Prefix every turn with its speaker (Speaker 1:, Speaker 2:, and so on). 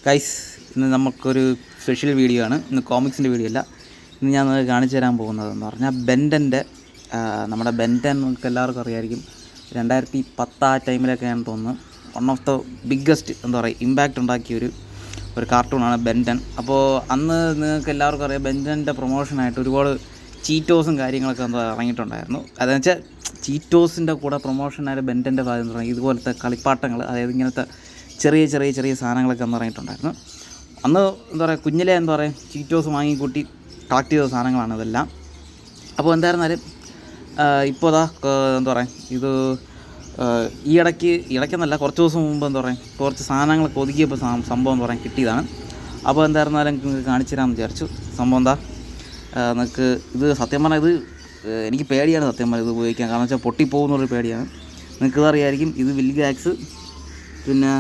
Speaker 1: Guys, ഇന്ന് നമുക്കൊരു special video ആണ്. ഇന്ന് കോമിക്സിൻ്റെ വീഡിയോ അല്ല. ഇന്ന് ഞാൻ കാണിച്ചു തരാൻ പോകുന്നതെന്ന് പറഞ്ഞാൽ ബെൻറ്റൻ്റെ നമ്മുടെ ബെൻറ്റൻ നമുക്ക് എല്ലാവർക്കും അറിയാമായിരിക്കും. 2010 ആ ടൈമിലൊക്കെയാണ് തോന്നുന്നു one of the biggest impact ഉണ്ടാക്കിയൊരു കാർട്ടൂണാണ് ബെൻറ്റൻ. അപ്പോൾ അന്ന് നിങ്ങൾക്ക് എല്ലാവർക്കും അറിയാം, ബെൻറ്റൻ്റെ പ്രൊമോഷനായിട്ട് ഒരുപാട് ചീറ്റോസും കാര്യങ്ങളൊക്കെ ഇറങ്ങിയിട്ടുണ്ടായിരുന്നു. അതെന്ന് വെച്ചാൽ ചീറ്റോസിൻ്റെ കൂടെ പ്രൊമോഷനായിട്ട് ബെൻറ്റൻ്റെ ഭാഗം തുടങ്ങി ഇതുപോലത്തെ കളിപ്പാട്ടങ്ങൾ, അതായത് ഇങ്ങനത്തെ ചെറിയ സാധനങ്ങളൊക്കെ ഇറങ്ങിയിട്ടുണ്ടായിരുന്നു. അന്ന് കുഞ്ഞിലെ ചീറ്റോസ് വാങ്ങിക്കൂട്ടി കളക്ട് ചെയ്ത സാധനങ്ങളാണ് ഇതെല്ലാം. അപ്പോൾ എന്തായിരുന്നാലും ഇപ്പോൾ ഇത് ഈ ഇടയ്ക്കെന്നല്ല, കുറച്ച് ദിവസം മുമ്പ് കുറച്ച് സാധനങ്ങളൊക്കെ ഒതുക്കിയപ്പോൾ സംഭവം കിട്ടിയതാണ്. അപ്പോൾ എന്തായിരുന്നാലും നിങ്ങൾക്ക് കാണിച്ചു തരാമെന്ന് വിചാരിച്ചു. സംഭവം നിങ്ങൾക്ക് ഇത് സത്യം പറഞ്ഞാൽ ഇത് എനിക്ക് പേടിയാണ് സത്യം പറഞ്ഞാൽ ഇത് ഉപയോഗിക്കാൻ. കാരണം വെച്ചാൽ പൊട്ടിപ്പോകുന്നുള്ളൊരു പേടിയാണ്. നിങ്ങൾക്കിതറിയായിരിക്കും. ഇത് വിൽഗാക്സ്, പിന്നെ